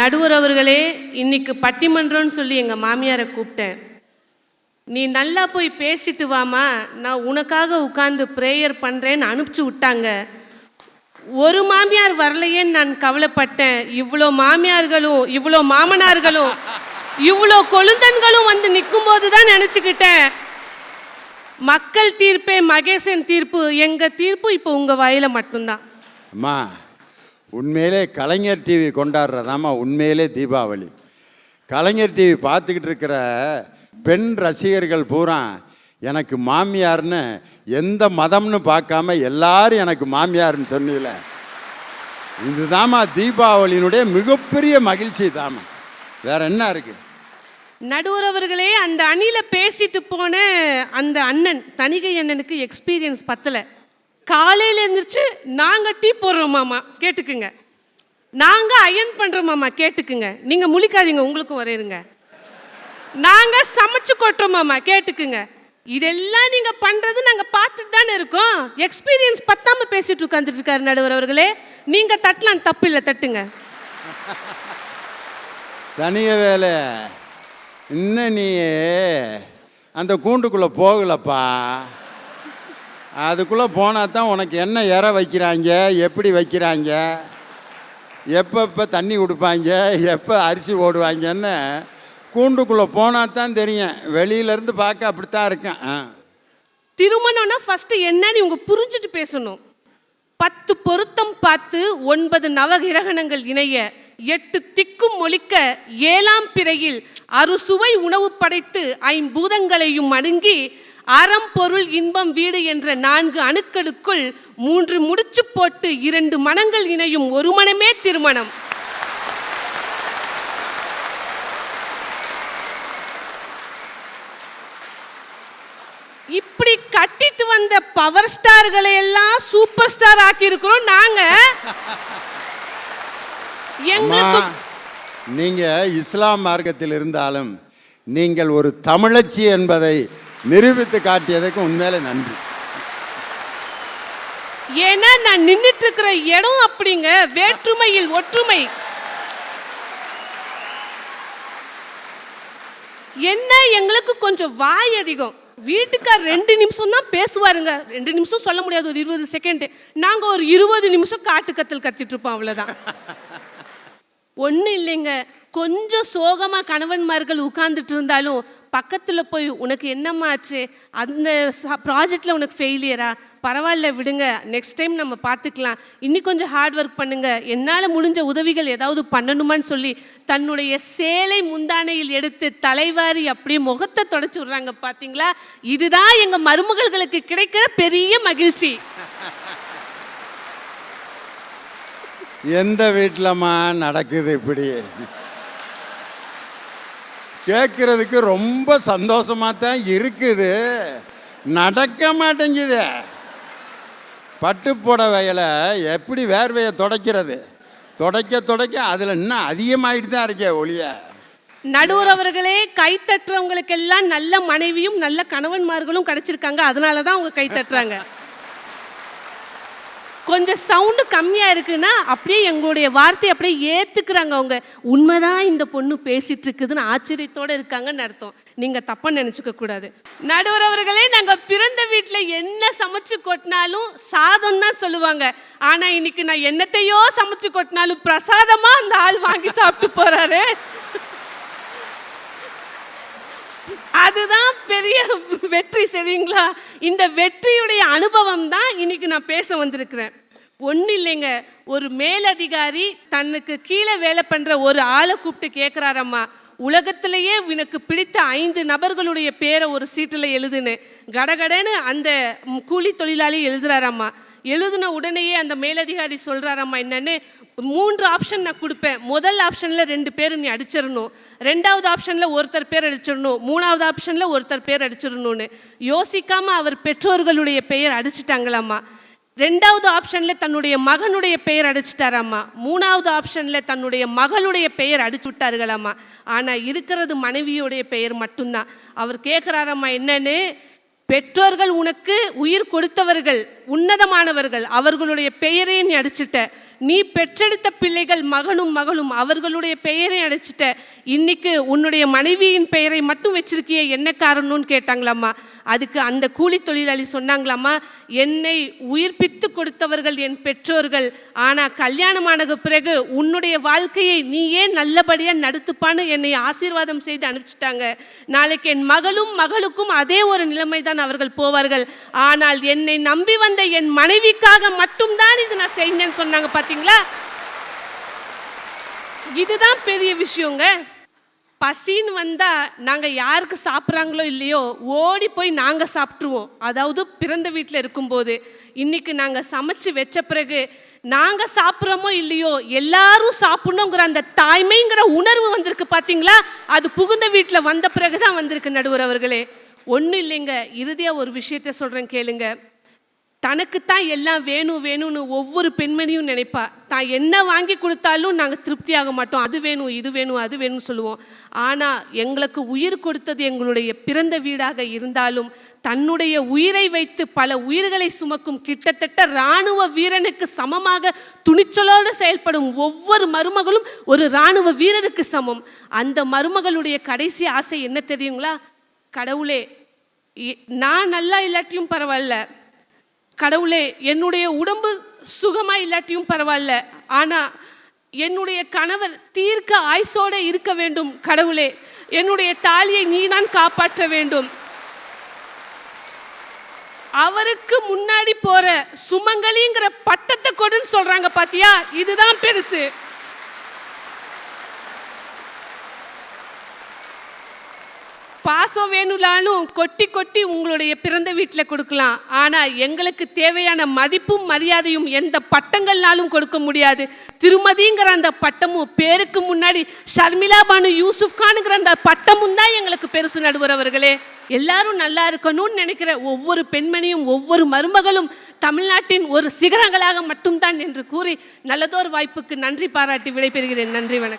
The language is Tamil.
நடுவர் அவர்களே, இன்னைக்கு பட்டிமன்றம்னு சொல்லி எங்கள் மாமியாரை கூப்பிட்டேன். நீ நல்லா போய் பேசிட்டு வாமா, நான் உனக்காக உட்காந்து ப்ரேயர் பண்ணுறேன்னு அனுப்பிச்சி விட்டாங்க. ஒரு மாமியார் வரலையேன்னு நான் கவலைப்பட்டேன். இவ்வளோ மாமியார்களும் இவ்வளோ மாமனார்களும் இவ்வளோ கொழுந்தன்களும் வந்து நிற்கும்போது தான் நினச்சிக்கிட்டேன், மக்கள் தீர்ப்பே மகேசன் தீர்ப்பு, எங்கள் தீர்ப்பு இப்போ உங்கள் வாயில் மட்டும்தான். அம்மா, உண்மையிலே கலைஞர் டிவி கொண்டாடுறதாம்மா உண்மையிலே தீபாவளி. கலைஞர் டிவி பார்த்துக்கிட்டு இருக்கிற பெண் ரசிகர்கள் பூரா எனக்கு மாமியார்னு எந்த மதம்னு பார்க்காம எல்லாரும் எனக்கு மாமியார்னு சொன்னீங்கள, இதுதாம்மா தீபாவளியினுடைய மிகப்பெரிய மகிழ்ச்சி தாம்மா. வேற என்ன இருக்கு? நடுவர் அவர்களே, அந்த அணில பேசிட்டு போன அந்த அண்ணன் தணிகை அண்ணனுக்கு எக்ஸ்பீரியன்ஸ் பத்தலை. காலையில் எழுந்திரிச்சு நாங்கள் டீ போடுறோம் மாமா கேட்டுக்குங்க, நாங்கள் அயன் பண்ணுறோம் மாமா கேட்டுக்குங்க, நீங்கள் முழிக்காதீங்க உங்களுக்கும் வரையிருங்க, நாங்கள் சமைச்சு கொட்டுறோம் மாமா கேட்டுக்குங்க, இதெல்லாம் நீங்கள் பண்ணுறது நாங்கள் பார்த்துட்டு தானே இருக்கோம். எக்ஸ்பீரியன்ஸ் பத்தாமல் பேசிட்டு உட்காந்துட்டு இருக்காரு நடுவர் அவர்களே. நீங்கள் தட்டலாம், தப்பு இல்லை, தட்டுங்க. தனிய வேலை இன்னும் நீ அந்த கூண்டுக்குள்ளே போகலப்பா. அதுக்குள்ளே போனால் தான் உனக்கு என்ன இற வைக்கிறாங்க, எப்படி வைக்கிறாங்க, எப்போ தண்ணி கொடுப்பாங்க, எப்போ அரிசி ஓடுவாங்கன்னு கூண்டுக்குள்ளே போனால் தான் தெரியும். வெளியிலேருந்து பார்க்க அப்படித்தான் இருக்கேன். திருமணம்னா ஃபஸ்ட்டு என்னன்னு இவங்க புரிஞ்சுட்டு பேசணும். 10 பொருத்தம் பார்த்து 9 நவகிரகணங்கள் இணைய 8 திக்கும் ஒலிக்க 7ஆம் பிறையில் அறுசுவை உணவு படைத்து 5 பூதங்களையும் அணுங்கி அறம் பொருள் இன்பம் வீடு என்ற 4 அணுக்களுக்குள் 3 முடிச்சு போட்டு 2 மனங்கள் இணையும் ஒரு மனமே திருமணம். இப்படி கட்டிட்டு வந்த பவர் ஸ்டார்களை எல்லாம் சூப்பர் ஸ்டார் ஆக்கி இருக்கிறோம் நாங்க. நீங்க இஸ்லாம் மார்க்கத்தில் இருந்தாலும் நீங்கள் ஒரு தமிழச்சி என்பதை நிரூபித்து காட்டியதுக்கு உண்மையிலே நன்றி. ஏன்னா நான் நின்றுட்டு இருக்கிற இடம் அப்படிங்க, வேற்றுமையில் ஒற்றுமை. என்ன எங்களுக்கு கொஞ்சம் வாய் அதிகம். வீட்டுக்கார் 2 நிமிஷம் தான் பேசுவாருங்க, 2 நிமிஷம் சொல்ல முடியாது, ஒரு 20 செகண்ட். நாங்க ஒரு 20 நிமிஷம் காட்டு கத்தல் கத்திட்டு இருப்போம், அவ்வளவுதான். ஒன்றும் இல்லைங்க, கொஞ்சம் சோகமாக கணவன்மார்கள் உட்கார்ந்துட்டு இருந்தாலும் பக்கத்தில் போய் உனக்கு என்னம்மா ஆச்சு, அந்த ப்ராஜெக்டில் உனக்கு ஃபெயிலியரா, பரவாயில்ல விடுங்க, நெக்ஸ்ட் டைம் நம்ம பார்த்துக்கலாம், இன்னி கொஞ்சம் ஹார்ட் ஒர்க் பண்ணுங்க, என்னால் முடிஞ்ச உதவிகள் ஏதாவது பண்ணணுமான்னு சொல்லி தன்னுடைய சேலை முந்தானையில் எடுத்து தலைவாரி அப்படியே முகத்தை தொடச்சி விட்றாங்க. பார்த்தீங்களா, இதுதான் எங்கள் மருமகள்களுக்கு கிடைக்கிற பெரிய மகிழ்ச்சி. எந்த வீட்டிலம்மா நடக்குது இப்படி? கேட்கறதுக்கு ரொம்ப சந்தோஷமா தான் இருக்குது, நடக்க மாட்டேங்குது. பட்டு புடவையில் எப்படி வேர்வையை துடைக்கிறது, துடைக்க துடைக்க அதில் இன்னும் அதிகமாகிட்டு தான் இருக்கே ஒழிய. நடுவர் அவர்களே, கை தட்டுறவங்களுக்கு எல்லாம் நல்ல மனைவியும் நல்ல கணவன்மார்களும் கிடைச்சிருக்காங்க, அதனால தான் அவங்க கை தட்டுறாங்க. கொஞ்சம் சவுண்டு கம்மியாக இருக்குன்னா அப்படியே எங்களுடைய வார்த்தையை அப்படியே ஏற்றுக்கிறாங்க. அவங்க உண்மைதான் இந்த பொண்ணு பேசிகிட்டு இருக்குதுன்னு ஆச்சரியத்தோடு இருக்காங்கன்னு அர்த்தம். நீங்கள் தப்பாக நினச்சிக்க கூடாது. நடுவர் அவர்களே, நாங்கள் பிறந்த வீட்டில் என்ன சமைச்சு கொட்டினாலும் சாதம் தான் சொல்லுவாங்க. ஆனால் இன்னைக்கு நான் என்னத்தையோ சமைச்சு கொட்டினாலும் பிரசாதமாக அந்த ஆள் வாங்கி சாப்பிட்டு போகிறாரு. அதுதான் பெரிய வெற்றி, சரிங்களா? இந்த வெற்றியுடைய அனுபவம் தான் இன்னைக்கு நான் பேச வந்திருக்கிறேன். ஒன்றும் இல்லைங்க, ஒரு மேலதிகாரி தன்னுக்கு கீழே வேலை பண்ணுற ஒரு ஆளை கூப்பிட்டு கேட்குறாரம்மா, உலகத்திலேயே எனக்கு பிடித்த 5 நபர்களுடைய பேரை ஒரு சீட்டில் எழுதுன்னு. கடகடன்னு அந்த கூலி தொழிலாளி எழுதுறாராம்மா. எழுதின உடனேயே அந்த மேலதிகாரி சொல்கிறாரம்மா, என்னென்னு 3 ஆப்ஷன் நான் கொடுப்பேன். முதல் ஆப்ஷனில் 2 பேர் நீ அடிச்சிடணும், 2வது ஆப்ஷனில் ஒருத்தர் பேர் அடிச்சிடணும், 3வது ஆப்ஷனில் ஒருத்தர் பேர் அடிச்சிடணும்னு. யோசிக்காமல் அவர் பெற்றோர்களுடைய பெயர் அடிச்சிட்டாங்களாம்மா. 2வது ஆப்ஷனில் தன்னுடைய மகனுடைய பெயர் அடிச்சிட்டாராம்மா. 3வது ஆப்ஷனில் தன்னுடைய மகளுடைய பெயர் அடிச்சு விட்டார்களாம்மா. ஆனால் இருக்கிறது மனைவியோடைய பெயர் மட்டும்தான். அவர் கேட்குறாரம்மா, என்னன்னு, பெற்றோர்கள் உனக்கு உயிர் கொடுத்தவர்கள், உன்னதமானவர்கள், அவர்களுடைய பெயரே நீ அடிச்சிட்ட, நீ பெற்றெடுத்த பிள்ளைகள் மகனும் மகளும் அவர்களுடைய பெயரை அழைச்சிட்ட, இன்னைக்கு உன்னுடைய மனைவியின் பெயரை மட்டும் வச்சிருக்கிய, என்ன காரணம்னு கேட்டாங்களாம்மா. அதுக்கு அந்த கூலி தொழிலாளி சொன்னாங்களாம்மா, என்னை உயிர்ப்பித்து கொடுத்தவர்கள் என் பெற்றோர்கள், ஆனால் கல்யாணமான பிறகு உன்னுடைய வாழ்க்கையை நீயே நல்லபடியாக நடத்துப்பான்னு என்னை ஆசீர்வாதம் செய்து அனுப்பிச்சிட்டாங்க. நாளைக்கு என் மகளும் மகளுக்கும் அதே ஒரு நிலைமை தான் அவர்கள் போவார்கள். ஆனால் என்னை நம்பி வந்த என் மனைவிக்காக மட்டும்தான் இது நான் செய்யணும்னு சொன்னாங்க. பார்த்தீங்களா, இதுதான் பெரிய விஷயங்க. பசின்னு வந்தால் நாங்கள் யாருக்கு சாப்பிட்றாங்களோ இல்லையோ ஓடி போய் நாங்கள் சாப்பிட்ருவோம். அதாவது பிறந்த வீட்டில் இருக்கும்போது. இன்றைக்கி நாங்கள் சமைச்சு வச்ச பிறகு நாங்கள் சாப்பிட்றோமோ இல்லையோ எல்லாரும் சாப்பிட்ணுங்கிற அந்த தாய்மைங்கிற உணர்வு வந்திருக்கு. பார்த்தீங்களா, அது புகுந்த வீட்டில் வந்த பிறகு தான் வந்திருக்கு. நடுவர் அவர்களே, ஒன்றும் இல்லைங்க, இறுதியாக ஒரு விஷயத்த சொல்கிறேன் கேளுங்க. தனக்குத்தான் எல்லாம் வேணும் வேணும்னு ஒவ்வொரு பெண்மணியும் நினைப்பா. தான் என்ன வாங்கி கொடுத்தாலும் நாங்கள் திருப்தி ஆக மாட்டோம். அது வேணும் இது வேணும் அது வேணும்னு சொல்லுவோம். ஆனால் எங்களுக்கு உயிர் கொடுத்தது எங்களுடைய பிறந்த வீடாக இருந்தாலும் தன்னுடைய உயிரை வைத்து பல உயிர்களை சுமக்கும் கிட்டத்தட்ட இராணுவ வீரனுக்கு சமமாக துணிச்சலோடு செயல்படும் ஒவ்வொரு மருமகளும் ஒரு இராணுவ வீரருக்கு சமம். அந்த மருமகளுடைய கடைசி ஆசை என்ன தெரியுங்களா? கடவுளே, நான் நல்லா இல்லாட்டியும் பரவாயில்ல, கடவுளே என்னுடைய உடம்பு சுகமாக இல்லாட்டியும் பரவாயில்ல, ஆனால் என்னுடைய கணவர் தீர்க்க ஆயுசோடு இருக்க வேண்டும். கடவுளே, என்னுடைய தாலியை நீ தான் காப்பாற்ற வேண்டும். அவருக்கு முன்னாடி போற சுமங்கலிங்கிற பட்டத்தை கொடுன்னு சொல்றாங்க. பாத்தியா, இதுதான் பெருசு. பாசம் வேணும்னாலும் கொட்டி கொட்டி உங்களுடைய பிறந்த வீட்டில் கொடுக்கலாம். ஆனால் எங்களுக்கு தேவையான மதிப்பும் மரியாதையும் எந்த பட்டங்கள்னாலும் கொடுக்க முடியாது. திருமதிங்கிற அந்த பட்டமும், பேருக்கு முன்னாடி ஷர்மிளா பானு யூசுப் கானுங்கிற அந்த பட்டமும் தான் எங்களுக்கு பெருசு. நடுவர் அவர்களே, எல்லாரும் நல்லா இருக்கணும்னு நினைக்கிற ஒவ்வொரு பெண்மணியும் ஒவ்வொரு மருமகளும் தமிழ்நாட்டின் ஒரு சிகரங்களாக மட்டும்தான் என்று கூறி நல்லதோர் வாய்ப்புக்கு நன்றி பாராட்டி விடைபெறுகிறேன். நன்றி, வணக்கம்.